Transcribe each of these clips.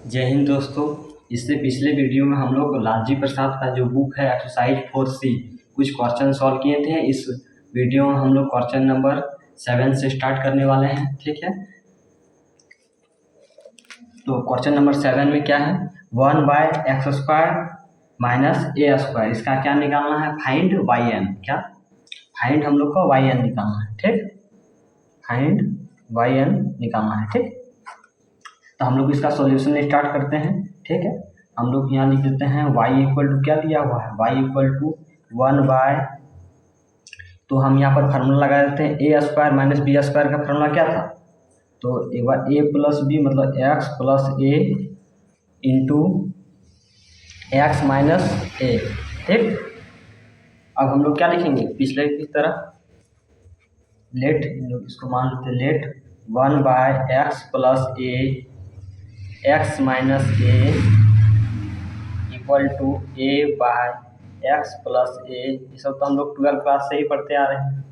जय हिंद दोस्तों। इससे पिछले वीडियो में हम लोग लालजी प्रसाद का जो बुक है एक्सरसाइज 4C कुछ क्वेश्चन सॉल्व किए थे। इस वीडियो में हम लोग क्वेश्चन नंबर 7 से स्टार्ट करने वाले हैं। ठीक है, तो क्वेश्चन नंबर 7 में क्या है, 1/x² माइनस a²। इसका क्या निकालना है, फाइंड yn। क्या फाइंड हम लोग को yn निकालना है। ठीक, फाइंड yn निकालना है। ठीक, तो हम लोग इसका सॉल्यूशन स्टार्ट करते हैं। ठीक है, हम लोग यहाँ लिख देते हैं y इक्वल टू क्या दिया हुआ है, y इक्वल टू 1/, तो हम यहाँ पर फार्मूला लगा देते हैं a² माइनस b² का फार्मूला क्या था, तो एक बार a प्लस बी मतलब x plus a into x minus a। ठीक, अब हम लोग क्या लिखेंगे पिछले की तरह, लेट इसको मान लेते हैं let 1/x plus a x minus a equal to a/x plus a। ये सब तो हम लोग 12 क्लास से ही पढ़ते आ रहे हैं,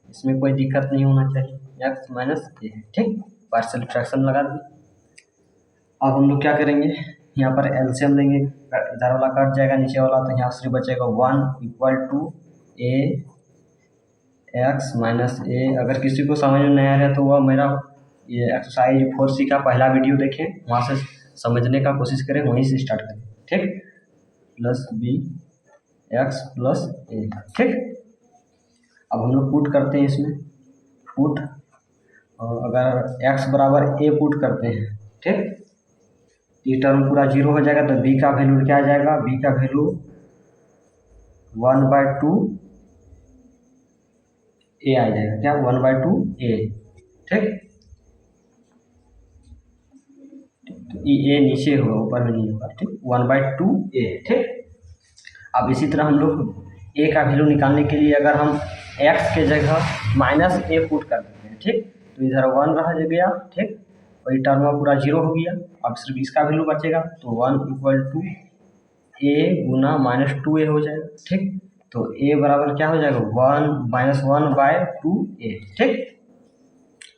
इसमें कोई दिक्कत नहीं होना चाहिए। x माइनस a, ठीक, पार्शियल फ्रैक्शन लगा दी। अब हम लोग क्या करेंगे, यहाँ पर एलसीएम लेंगे, इधर वाला कट जाएगा नीचे वाला, तो यहाँ सिर्फ बचेगा 1 equal to a x minus a। अगर किसी को समझ में नहीं आ रहा है तो वह मेरा ये एक्सरसाइज 4C का पहला वीडियो देखें, वहाँ से समझने का कोशिश करें, वहीं से स्टार्ट करें। ठीक, plus b x plus a। ठीक, अब हम लोग पुट करते हैं इसमें, पुट, अगर x बराबर a पुट करते हैं, ठीक, ये टर्म पूरा 0 हो जाएगा, तो b का वैल्यू क्या आ जाएगा, b का वैल्यू 1/2 a आ जाएगा। क्या 1/2 a। ठीक, तो ये नीचे होगा, ऊपर में नहीं होगा। ठीक, 1/2 a। ठीक, अब इसी तरह हम लोग a का वैल्यू निकालने के लिए अगर हम x के जगह माइनस a पुट कर देते हैं, ठीक, तो इधर 1 रह गया। ठीक, और ये टर्म पूरा 0 हो गया, अब सिर्फ इसका वैल्यू बचेगा, तो 1 equal to a Guna -2a हो जाएगा। ठीक, तो a बराबर क्या हो जाएगा, 1 - 1/2a। ठीक,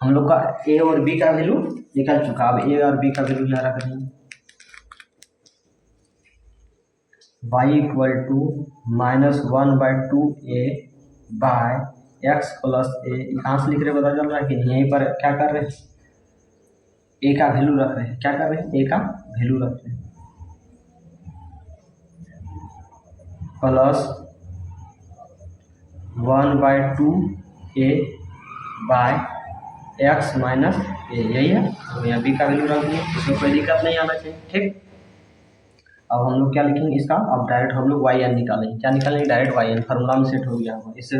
हम लोग का a और b का वैल्यू निकल चुका। अब a और b का वैल्यू यहाँ रख देंगे, y equal to -1/2a by x plus a। कहाँ से लिख रहे पता चल रहा है कि यहीं पर क्या कर रहे हैं, a का वैल्यू रख रहे हैं। क्या कर रहे हैं, a का वैल्यू रख रहे हैं, plus 1/2a by x minus a, यही है। तो यहाँ b का वैल्यू रख दिए, इसमें कोई दिक्कत नहीं आना चाहिए। ठीक, अब हम लोग क्या लिखेंगे इसका, अब डायरेक्ट हम लोग yn निकालेंगे। क्या निकालेंगे, डायरेक्ट yn, फार्मूला में सेट हो गया होगा। इससे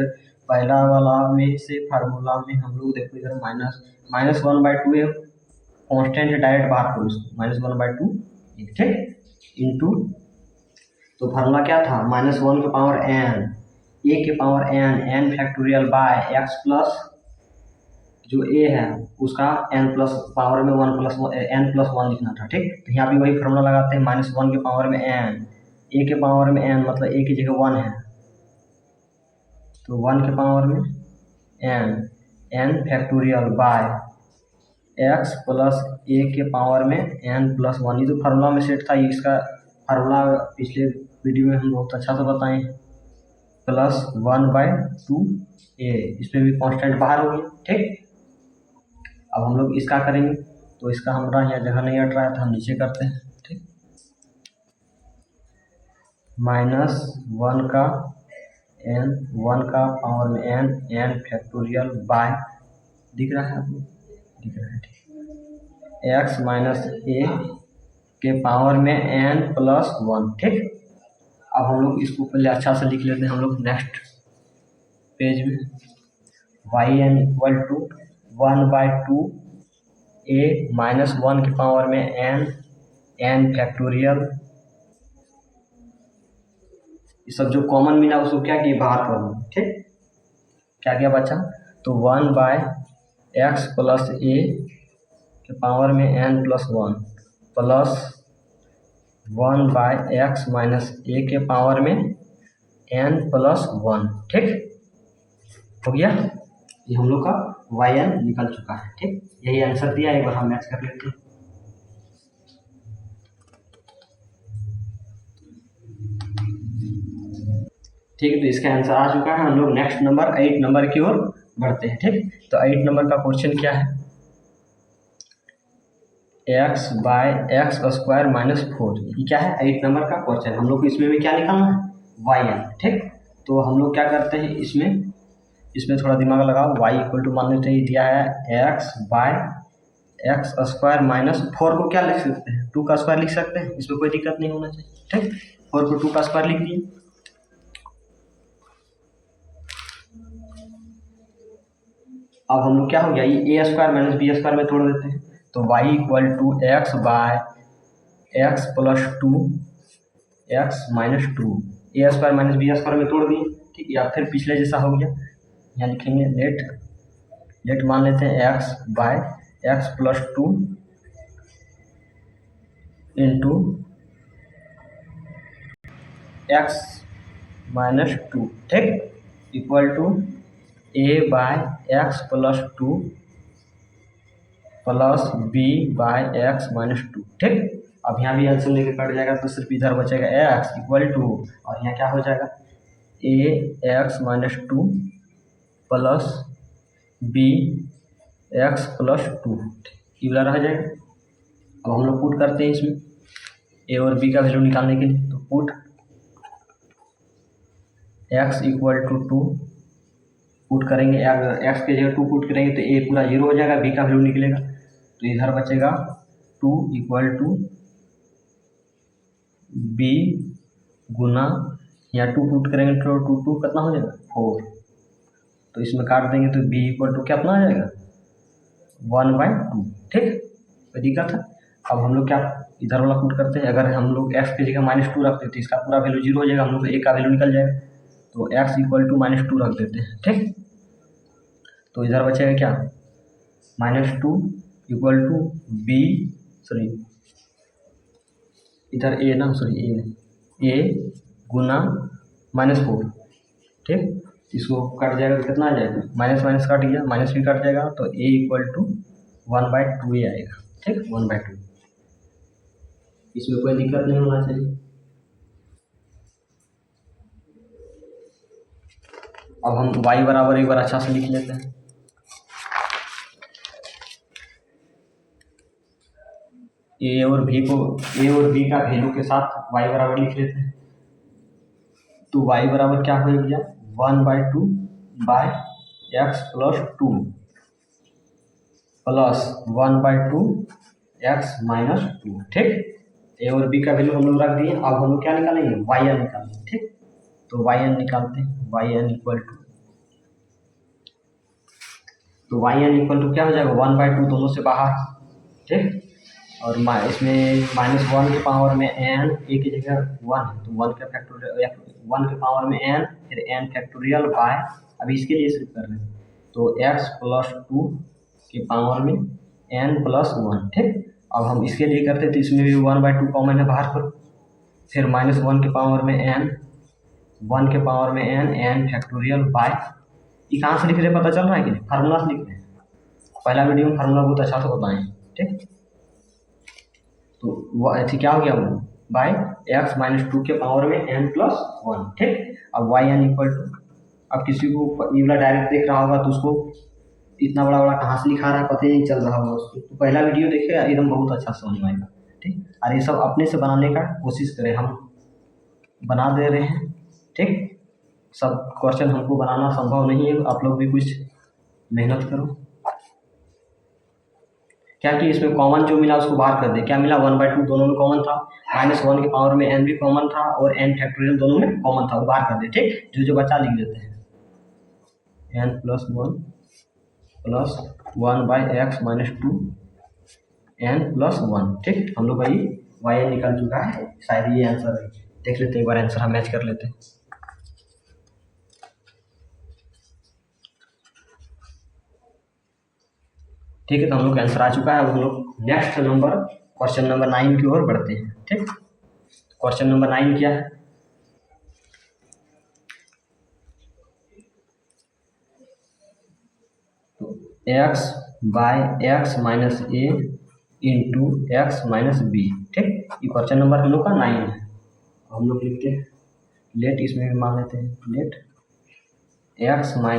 पहला वाला में से फार्मूला में हम लोग देखो इधर -1/2a कॉन्स्टेंट डायरेक्ट बाहर करो इसको, -1/2। ठीक, इंटू, तो फार्मूला क्या था, -1 के पावर n, a के power n factorial bye x plus जो a है उसका n प्लस पावर में 1 प्लस n प्लस 1 लिखना था। ठीक, तो यहाँ भी वही फार्मूला लगाते हैं, -1 के पावर में n, a के पावर में n मतलब a की जगह 1 है, तो 1 के पावर में n factorial bye x plus a के पावर में n प्लस 1। ये तो फार्मूला में सेट था, इसका फार्मूला पिछले वीडियो में हम बहुत अच्छा से बताएं, प्लस 1/2a, इसमें भी कांस्टेंट बाहर हो गया। ठीक, अब हम लोग इसका करेंगे, तो इसका हमारा यहाँ जगह नहीं हट रहा है तो हम नीचे करते हैं। ठीक, -1 का n, 1 का पावर में n फैक्टोरियल बाय, दिख रहा है आपको, दिख रहा है। ठीक, x माइनस a के पावर में n प्लस 1। ठीक, अब हम लोग इसको पहले अच्छा से लिख लेते हैं हम लोग नेक्स्ट पेज में, yn इक्वल टू 1/2a -1 के पावर में n फैक्टोरियल, ये सब जो कॉमन मिला उसको क्या किया, बाहर कर दो। ठीक, क्या क्या बचा, तो 1/x प्लस a के पावर में n plus 1 plus 1/x minus a के पावर में n प्लस 1। ठीक, हो गया, ये हम लोग का yn निकल चुका है। ठीक, यही आंसर दिया, एक बार हम मैच कर लेते हैं। ठीक है, तो इसका आंसर आ चुका है। हम लोग नेक्स्ट नंबर 8 नंबर की ओर बढ़ते हैं। ठीक, तो 8 नंबर का क्वेश्चन क्या है, x by x square minus 4, ये क्या है 8 नंबर का क्वेश्चन। हम लोग को इसमें भी क्या निकालना है, वाई एन। ठीक, तो हम लोग क्या करते हैं, इसमें थोड़ा दिमाग लगाओ। वाई इक्वल टू मान लेते हैं दिया है x by x square minus 4 को क्या लिख सकते हैं, 2 का स्क्वायर लिख सकते हैं, इसमें कोई दिक्कत नहीं होना चाहिए। ठीक, 4 को 2 का स्क्वायर लिख दिए। अब हम लोग क्या हो गया, ये a square minus b square में तोड़ देते हैं, तो y equal to x by x plus 2 x minus 2, a square minus b square में तोड़ दिए। ठीक, या फिर पिछले जैसा हो गया, यहाँ लिखेंगे लेट मान लेते हैं x by x plus 2 into x minus 2, ठीक, equal to a by x plus 2 plus b by x minus 2। ठीक, अब यहाँ भी आंसर लेके कट जाएगा तो सिर्फ इधर बचेगा एक्स इक्वल टू, और यहाँ क्या हो जाएगा a x minus 2 plus b x plus 2, ये वाला रह जाएगा। अब हम लोग पुट करते हैं इसमें ए और बी का वैल्यू निकालने के लिए, तो put x equal to 2 put करेंगे, अगर एक्स के जगह 2 पुट करेंगे तो ए पूरा 0 हो जाएगा, बी का वैल्यू निकलेगा, तो इधर बचेगा 2 इक्वल टू बी गुना, यहाँ 2 पुट करेंगे तो 2 कितना हो जाएगा 4, तो इसमें काट देंगे तो बी इक्वल टू कितना आ जाएगा 1/2। ठीक, कोई दिक्कत है। अब हम लोग क्या इधर वाला पुट करते हैं, अगर हम लोग एक्स की जगह -2 रखते हैं तो इसका पूरा वैल्यू 0 हो जाएगा, हम लोग ए का वैल्यू निकल जाएगा, तो एक्स इक्वल टू -2 रख देते हैं। ठीक, तो इधर बचेगा क्या -2 इक्वल टू बी, सॉरी इधर ए ना, सॉरी ए गुना -4। ठीक, इसको कट जाएगा तो कितना आ जाएगा, माइनस माइनस कट गया, माइनस भी कट जाएगा, तो ए इक्वल टू 1/2 ही आएगा। ठीक, 1/2, इसमें कोई दिक्कत नहीं होना चाहिए। अब हम y बराबर एक बार अच्छा से लिख लेते हैं, ए और बी का वैल्यू के साथ y बराबर लिख लेते हैं, तो y बराबर क्या हो गया 1/2 by x plus 2 plus 1/2 x minus 2। ठीक, ए और बी का वैल्यू हम लोग रख दिए। अब हम लोग क्या निकालेंगे, वाई एन निकालेंगे। ठीक, तो वाई एन निकालते हैं, वाई एन इक्वल टू, तो वाई एन इक्वल टू क्या हो जाएगा 1/2 दोनों से बाहर। ठीक, और इसमें -1 के पावर में एन, ए की जगह 1 है तो 1 का फैक्टोरियल, 1 के पावर में एन, फिर एन फैक्टोरियल बाय, अभी इसके लिए सिर्फ कर रहे हैं, तो एक्स प्लस 2 के पावर में एन प्लस 1। ठीक, अब हम इसके लिए करते तो इसमें भी 1/2 कॉमन है बाहर पर, फिर -1 के पावर में एन, 1 के पावर में एन फैक्टोरियल बाय, ये कहाँ से लिख रहे पता चल रहा है कि नहीं, फार्मूला से लिख रहे हैं, पहला वीडियो में फार्मूला बहुत अच्छा से बताएं। ठीक, तो ऐसे क्या हो गया बाय एक्स माइनस 2 के पावर में एन प्लस 1। ठीक, अब वाई एन इक्वल टू, अब किसी को ये वाला डायरेक्ट देख रहा होगा तो उसको इतना बड़ा बड़ा कहाँ से लिखा रहा है पता ही नहीं चल रहा होगा उसको, तो पहला वीडियो देखिएगा एकदम बहुत अच्छा समझ में आएगा। ठीक, और ये सब अपने से बनाने का कोशिश करें, हम बना दे रहे हैं। ठीक, सब क्वेश्चन हमको बनाना संभव नहीं है, आप लोग भी कुछ मेहनत करो। क्या कि इसमें कॉमन जो मिला उसको बाहर कर दे, क्या मिला 1/2 दोनों में कॉमन था, -1 के पावर में एन भी कॉमन था, और एन फैक्टोरियल दोनों में कॉमन था, वो बाहर कर दे। ठीक, जो बचा लिख देते हैं, n plus 1 plus 1/x minus 2 n plus 1। ठीक, हम लोग भाई वाई एन निकल चुका है, शायद ये आंसर है, देख लेते हैं एक बार आंसर हम मैच कर लेते हैं। ठीक है, तो हम लोग का आंसर आ चुका है। अब हम लोग नेक्स्ट नंबर क्वेश्चन नंबर 9 की ओर बढ़ते हैं। ठीक, क्वेश्चन नंबर 9 क्या है, तो x by x minus a into x minus b. ठीक, ये क्वेश्चन नंबर हम लोग का 9 है। हम लोग लिखते हैं लेट इसमें भी मान लेते हैं, let x by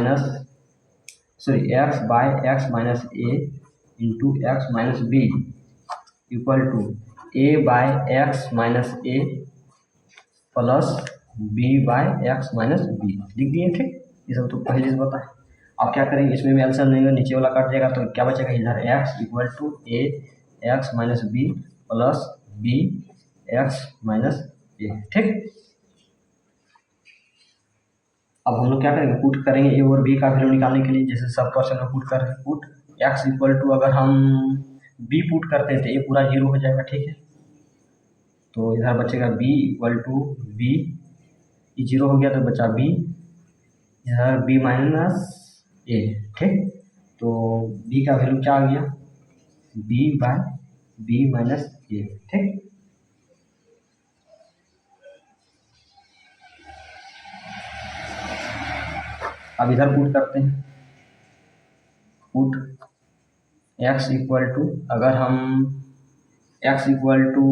x minus a into x minus b equal to a by x minus a plus b by x minus b लिख दिए। ठीक, ये सब तो पहले से पता है। अब क्या करेंगे, इसमें भी एल्सियम लेंगे, नीचे वाला कट जाएगा तो क्या बचेगा, इधर x equal to a x minus b plus b x minus a. ठीक, अब हम लोग क्या करेंगे, पुट करेंगे ए और बी का वैल्यू निकालने के लिए, जैसे सब क्वेश्चन में पुट कर रहे हैं। पुट एक्स इक्वल टू, अगर हम बी पुट करते हैं तो ए पूरा 0 हो जाएगा। ठीक है, तो इधर बचेगा बी इक्वल टू बी, ये 0 हो गया तो बचा बी, इधर बी माइनस ए। ठीक, तो बी का वैल्यू क्या आ गया, B bye b minus a. ठीक, अब इधर पुट करते हैं, पुट x इक्वल टू, अगर हम x equal to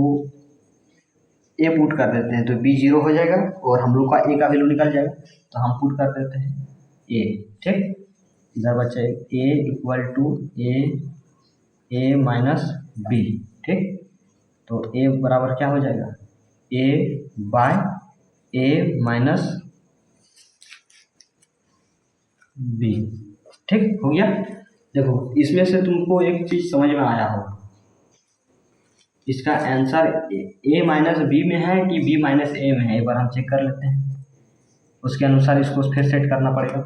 a put कर देते हैं तो b 0 हो जाएगा और हम लोग का a का वैल्यू निकल जाएगा, तो हम पुट कर देते हैं a। ठीक, इधर बचे a equal to a minus b. ठीक, तो a बराबर क्या हो जाएगा, a by a minus b. ठीक, हो गया। देखो इसमें से तुमको एक चीज समझ में आया हो, इसका आंसर ए माइनस बी में है कि बी माइनस ए में है, एक बार हम चेक कर लेते हैं, उसके अनुसार इसको फिर सेट करना पड़ेगा।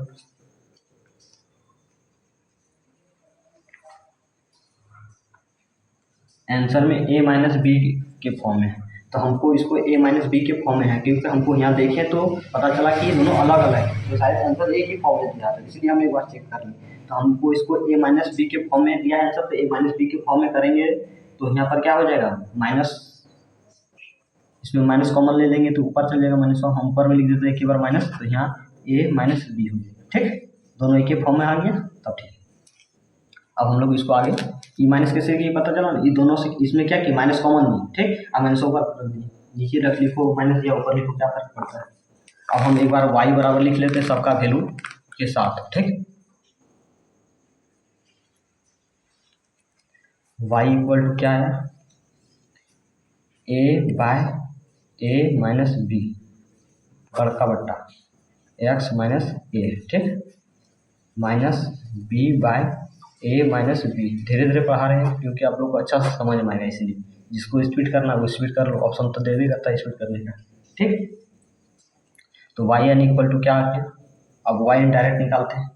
आंसर में ए माइनस बी के फॉर्म में है, तो हमको इसको ए माइनस बी के फॉर्म में है, क्योंकि हमको यहाँ देखें तो पता चला कि ये दोनों अलग अलग है, तो शायद आंसर ए की फॉर्म में दिया था, इसलिए हम एक बार चेक कर लें। तो हमको इसको ए माइनस बी के फॉर्म में दिया है आंसर, तो ए माइनस बी के फॉर्म में करेंगे तो यहाँ पर क्या हो जाएगा, माइनस, इसमें माइनस कॉमन ले लेंगे तो ऊपर चल जाएगा माइनस, हम ऊपर में लिख देते हैं एक बार माइनस, तो यहाँ ए माइनस बी हो जाएगा। ठीक, दोनों एक ही फॉर्म में आ गया, तब ठीक। अब हम लोग इसको आगे ई माइनस कैसे की पता चला, ये दोनों से इसमें क्या कि माइनस कॉमन नहीं। ठीक, अब माइनस ऊपर नीचे रख लिखो माइनस या ऊपर लिखो, क्या फर्क पड़ता है। अब हम एक बार y बराबर लिख लेते हैं सबका वैल्यू के साथ। ठीक, y इक्वल टू क्या है, a by a minus b बड़का बट्टा एक्स माइनस ए। ठीक, minus b by a minus b. धीरे धीरे पढ़ा रहे हैं क्योंकि आप लोग को अच्छा से समझ में आएगा, इसीलिए जिसको स्पीड करना वो स्पीड कर लो, ऑप्शन तो दे भी करता है स्पीड करने का। ठीक, तो वाई एन इक्वल टू क्या आ गया, अब वाई एन डायरेक्ट निकालते हैं,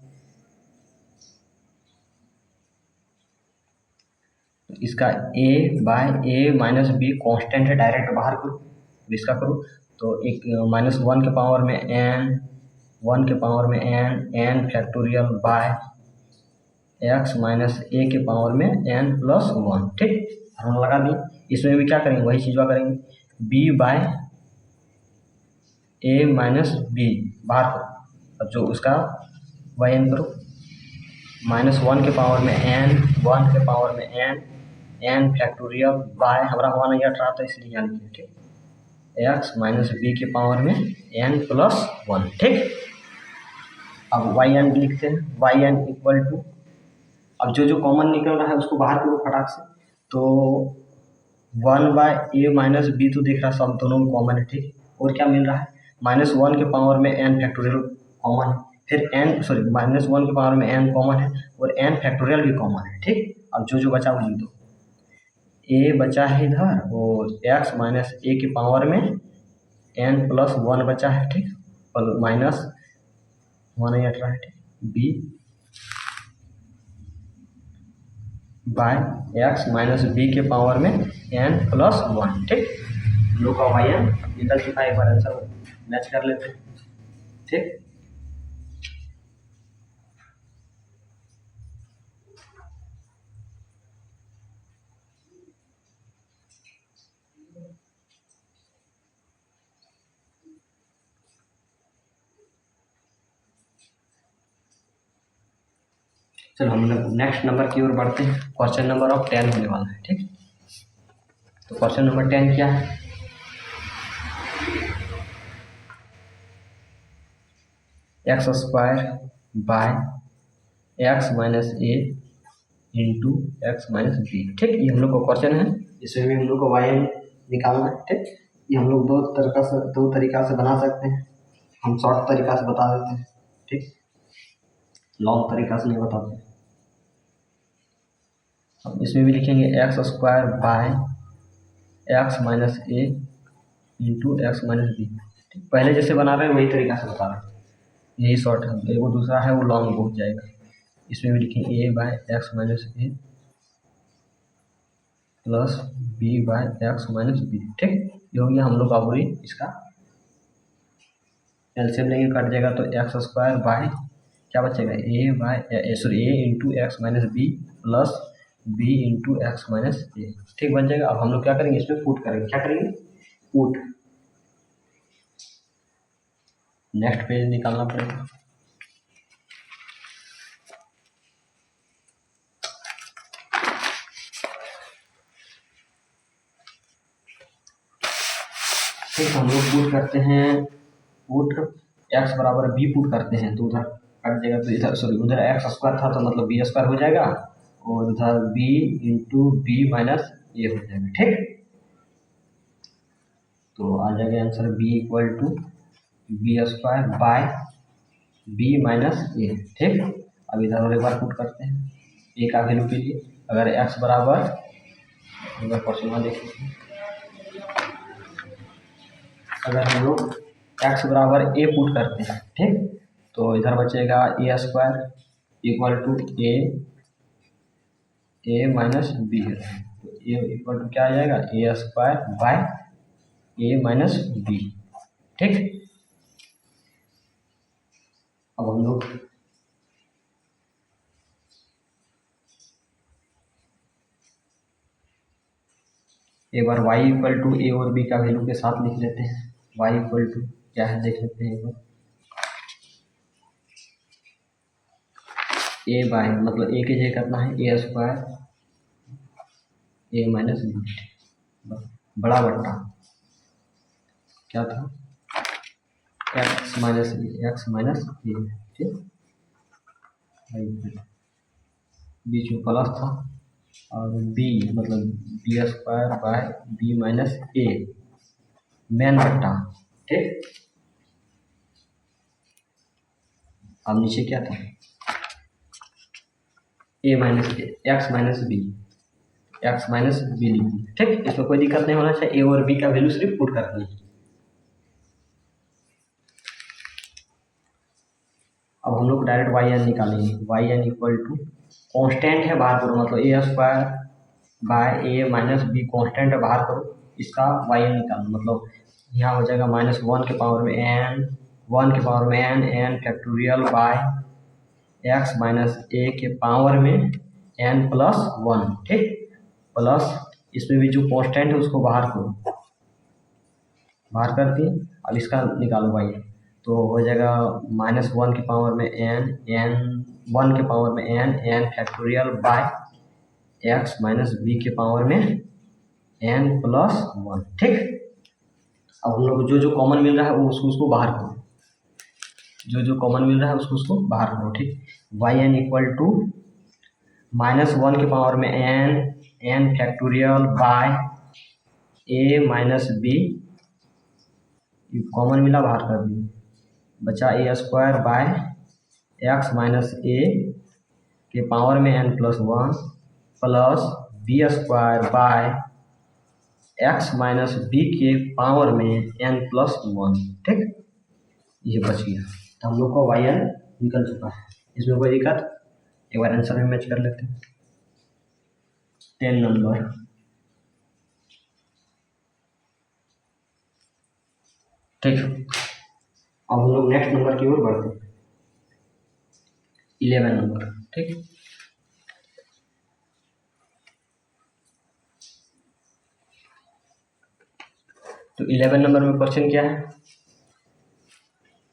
तो इसका a by a minus b constant है, डायरेक्ट बाहर करो, इसका करो, तो एक माइनस वन के पावर में n, वन के पावर में n factorial by x minus a के पावर में n प्लस वन। ठीक, हम लगा दिए, इसमें भी क्या करेंगे, वही चीज़ करेंगे, b bye a minus B बाहर करो, अब जो उसका वाई एन करो, माइनस वन के पावर में n, वन के पावर में n फैक्टोरियल बाय, हमारा वन नहीं हट रहा था इसलिए यहाँ लिखिए। ठीक, एक्स माइनस बी के पावर में n प्लस वन। ठीक, अब वाई एन लिखते हैं, वाई एन इक्वल टू, अब जो जो कॉमन निकल रहा है उसको बाहर करो फटाक से, तो one by a minus b तो देख रहा सब दोनों में कॉमन है। ठीक, और क्या मिल रहा है, माइनस वन के पावर में n फैक्टोरियल कॉमन है, फिर माइनस वन के पावर में n कॉमन है और n फैक्टोरियल भी कॉमन है। ठीक, अब जो जो बचा वो लिख दो, a बचा है इधर और x माइनस ए के पावर में n प्लस वन बचा है। ठीक, और माइनस वन ही हट रहा है। ठीक, b by x minus b के पावर में n प्लस वन। ठीक, लोग का वाई एन निकल चुका है, एक बार आंसर मैच कर लेते हैं। ठीक, चलो हम लोग नेक्स्ट नंबर की ओर बढ़ते हैं, क्वेश्चन नंबर ऑफ 10 होने वाला है। ठीक, तो क्वेश्चन नंबर 10 क्या है, x square by x minus a into x minus b. ठीक, ये हम लोग का क्वेश्चन है, इसमें भी हम लोग को वाई एन निकालना है। ठीक, ये हम लोग दो तरीका से बना सकते हैं। हम शॉर्ट तरीका से बता देते हैं, ठीक, लॉन्ग तरीका से नहीं बताते। अब इसमें भी लिखेंगे x square by x minus a into x minus b. ठीक, पहले जैसे बना रहे हैं वही तरीका से बता रहे हैं, यही शॉर्ट है। वो दूसरा है वो लॉन्ग हो जाएगा। इसमें भी लिखेंगे a by x minus a plus b by x minus b. ठीक, ये हो गया हम लोग का पूरी। इसका एलसीएम लेंगे, कट जाएगा तो एक्स स्क्वायर बाय क्या बचेगा, a into x minus b plus b into x minus a. ठीक, बन जाएगा। अब हम लोग क्या करेंगे, इसमें पुट करेंगे। क्या करेंगे, पुट। नेक्स्ट पेज निकालना पड़ेगा। ठीक, हम लोग पुट करते हैं, पुट एक्स बराबर बी पुट करते हैं तो उधर कट जाएगा, तो इधर सॉरी उधर एक्स स्क्वायर था तो मतलब बी स्क्वायर हो जाएगा, और उधर b into b minus a हो जाएगा। ठीक, तो आ जाएगा answer b equal to b square by b minus a. ठीक, अब इधर और एक बार पुट करते हैं ए का वैल्यू के लिए। अगर एक्स बराबर, क्वेश्चन में देखिए, अगर हम लोग एक्स बराबर ए पुट करते हैं, ठीक, तो इधर बचेगा a square equal to a minus b. तो ए इक्वल टू क्या आ जाएगा, a square by a minus b. ठीक, अब हम लोग एक बार y इक्वल टू ए और बी का वैल्यू के साथ लिख लेते हैं। y इक्वल टू क्या है देख लेते हैं एक बार। ए बाय मतलब ए की जगह करना है ए स्क्वायर ए माइनस बी बड़ा बट्टा क्या था, एक्स माइनस ए। ठीक, बीच में प्लस था, और बी मतलब b square by b minus a मेन बट्टा। ठीक, अब नीचे क्या था, a minus x minus b लिखी। ठीक, इसमें कोई दिक्कत नहीं होना चाहिए, ए और बी का वैल्यू सिर्फ पुट करनी है। अब हम लोग डायरेक्ट वाई एन निकालेंगे। Y n equal to constant है बाहर करो, मतलब a square by a minus b constant है बाहर करो, इसका वाई एन निकालो। मतलब यहाँ हो जाएगा -1 के पावर में एन, 1 के पावर में n factorial by x minus a के पावर में एन प्लस 1। ठीक, प्लस इसमें भी जो कॉन्स्टेंट है उसको बाहर करो, बाहर कर दिए। अब इसका निकालो वाई, तो हो जाएगा -1 के पावर में एन 1 के पावर में n factorial by x minus b के पावर में एन प्लस 1। ठीक, अब हम लोग जो कॉमन मिल रहा है वो उसको बाहर करो, जो कॉमन मिल रहा है उसको बाहर करो। ठीक, वाई एन इक्वल टू -1 के पावर में n factorial by a minus b, common मिला बाहर कर दिए, बचा a square by x minus a के पावर में n plus 1 plus b square by x minus b के पावर में एन प्लस 1। ठीक, ये बच गया, तो हम लोग को वाई एन निकल चुका है। इसमें कोई दिक्कत, एक बार आंसर में मैच कर लेते हैं। 10 नंबर, ठीक, अब हम लोग नेक्स्ट नंबर की ओर बढ़ते हैं, 11 नंबर। ठीक, तो 11 नंबर में क्वेश्चन क्या है,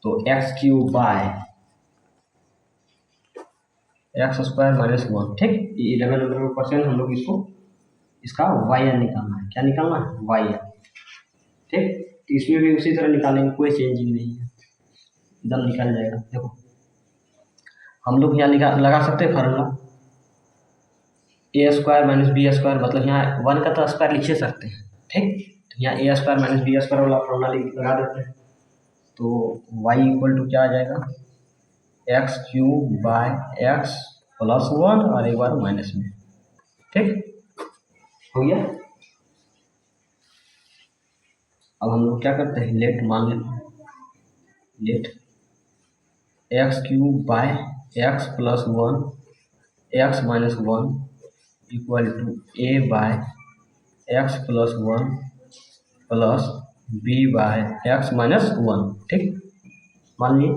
तो x cube by x square minus 1। ठीक, ये 11 नंबर में क्वेश्चन, हम लोग इसका वाई एन निकालना है। क्या निकालना है, वाई एन। ठीक, तो इसमें भी उसी तरह निकालेंगे, कोई चेंजिंग नहीं है। एकदम निकल जाएगा। देखो हम लोग यहाँ लगा सकते हैं फार्मूला ए स्क्वायर माइनस बी स्क्वायर, मतलब यहाँ वन का तो स्क्वायर लिख सकते हैं, ठीक। तो यहाँ ए स्क्वायर माइनस बी स्क्वायर वाला फार्मूला लगा देते हैं। तो y इक्वल टू क्या आ जाएगा, x cube by x plus 1 और एक बार माइनस में, ठीक हो गया। अब हम लोग क्या करते हैं, लेट मान लेते हैं, let x cube by x plus 1 x minus 1 equal to a by x plus 1 plus b by x minus 1, ठीक। मान ली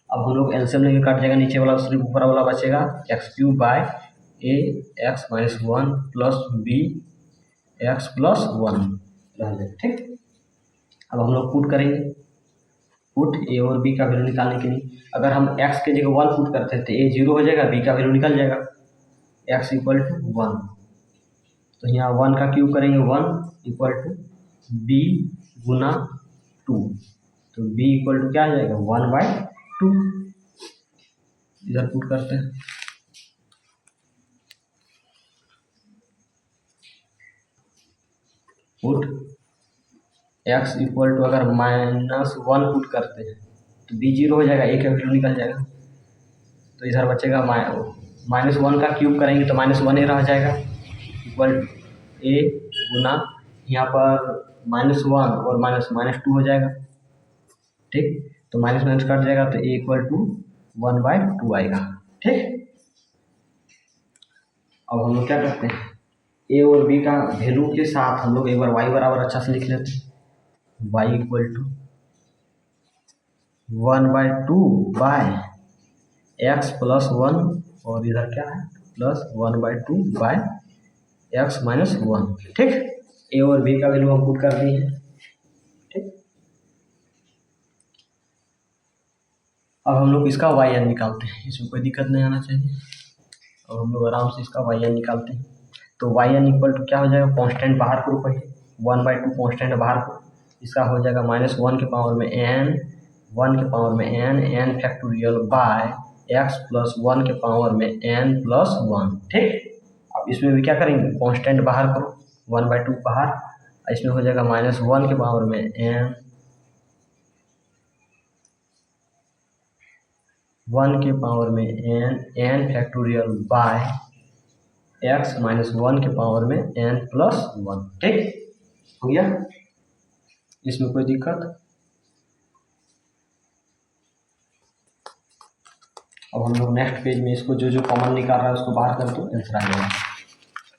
अब हम लोग एलसीएम लेके काट जाएगा, नीचे वाला सिर्फ ऊपर वाला बचेगा, x cube by a x minus 1 plus b x plus 1 रह जाए, ठीक। अब हम लोग पुट करेंगे, पुट ए और बी का वैल्यू निकालने के लिए अगर हम x के जगह 1 पुट करते हैं तो a 0 हो जाएगा, b का वैल्यू निकल जाएगा x इक्वल टू 1। तो यहाँ 1 का क्यूब करेंगे 1 इक्वल टू b गुना 2, तो b इक्वल टू क्या आ जाएगा 1/2। इधर पुट करते हैं, पुट x इक्वल टू अगर -1 पुट करते हैं तो b 0 हो जाएगा, a का वैल्यू निकल जाएगा। तो इधर बचेगा -1 का क्यूब करेंगे तो -1 ही रह जाएगा इक्वल टू a गुना यहाँ पर -1 और -2 हो जाएगा, ठीक। तो माइनस माइनस कट जाएगा तो a इक्वल टू 1/2 आएगा, ठीक। अब हम लोग क्या करते हैं, a और b का वैल्यू के साथ हम लोग एक बार y बराबर अच्छा से लिख लेते हैं, y equal to 1/2 by x plus 1 और इधर क्या है प्लस 1/2 बाय एक्स माइनस 1, ठीक। ए और बी का वैल्यू हम पुट कर दिए हैं, ठीक। अब हम लोग इसका वाई एन निकालते हैं, इसमें कोई दिक्कत नहीं आना चाहिए। अब हम लोग आराम से इसका वाई एन निकालते हैं। तो वाई एन इक्वल टू क्या हो जाएगा, कांस्टेंट बाहर करो पहले, 1/2 कांस्टेंट बाहर करो, इसका हो जाएगा -1 के पावर में n, 1 के पावर में n factorial bye x plus 1 के पावर में n प्लस 1, ठीक। अब इसमें भी क्या करेंगे, कांस्टेंट बाहर करो, 1/2 बाहर, इसमें हो जाएगा -1 के पावर में n, 1 के पावर में n factorial bye x minus 1 के पावर में n प्लस 1, ठीक हो गया। इसमें कोई दिक्कत। अब हम लोग नेक्स्ट पेज में इसको जो कॉमन निकाल रहा है उसको बाहर कर दो, आंसर आ जाएगा,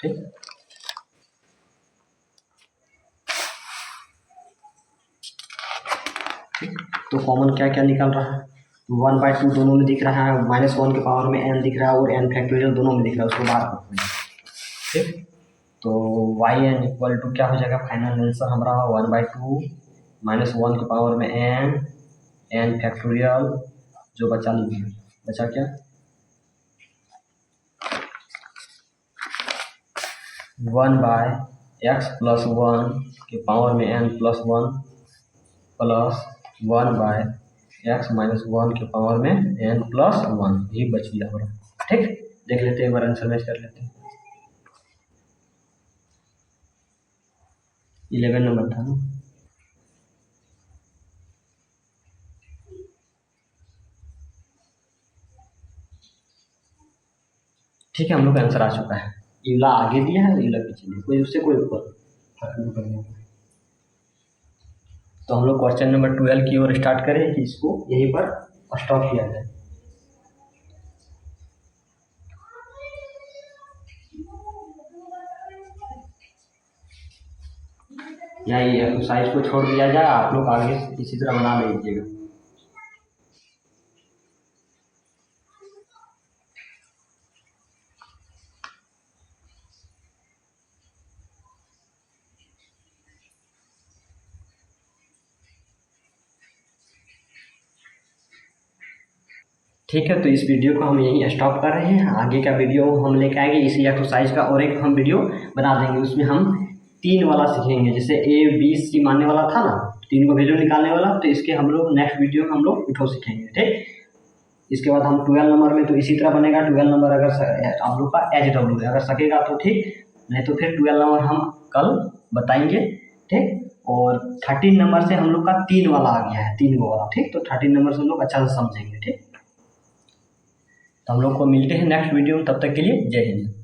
ठीक। तो कॉमन क्या क्या निकल रहा है, 1/2 दोनों में दिख रहा है, -1 के पावर में n दिख रहा है और n फैक्टोरियल दोनों में दिख रहा है, उसको बाहर करते हैं, ठीक। तो वाई एन इक्वल टू क्या हो जाएगा, फाइनल आंसर हमारा 1/2 -1 के पावर में n फैक्टोरियल, जो बचा लीजिए, बचा क्या 1/x प्लस 1 के पावर में n plus 1 plus 1/x minus 1 के पावर में n प्लस 1, ये बच गया हमारा, ठीक। देख लेते हैं, एक बार आंसर मैच कर लेते हैं। 11 नंबर था ना, ठीक है। हम लोग का आंसर आ चुका है, इला आगे दिया है, इला पीछे दिया, कोई उससे कोई ऊपर फर्क नहीं पड़ेगा। तो हम लोग क्वेश्चन नंबर 12 की ओर स्टार्ट करें कि इसको यहीं पर स्टॉप किया जाए। या ये एक्सरसाइज को छोड़ दिया जाए, आप लोग आगे इसी तरह बना लीजिएगा। ठीक है, तो इस वीडियो को हम यहीं स्टॉप कर रहे हैं। आगे का वीडियो हम लेके आएंगे इसी एक्सरसाइज का, और एक हम वीडियो बना देंगे, उसमें हम 3 वाला सीखेंगे, जैसे A B C मानने वाला था ना, 3 को वैल्यू निकालने वाला। तो इसके हम लोग नेक्स्ट वीडियो में हम लोग इठो सीखेंगे, ठीक। इसके बाद हम 12 नंबर में तो इसी तरह बनेगा। 12 नंबर अगर हम लोग का एच डब्ल्यू है, अगर सकेगा तो ठीक, नहीं तो फिर 12 नंबर हम कल बताएंगे, ठीक। और 13 नंबर से हम लोग का 3 वाला आ गया है, 3 वाला, ठीक। तो 13 नंबर से हम लोग अच्छा से समझेंगे, ठीक। तो हम लोग को मिलते हैं नेक्स्ट वीडियो में, तब तक के लिए जय हिंद।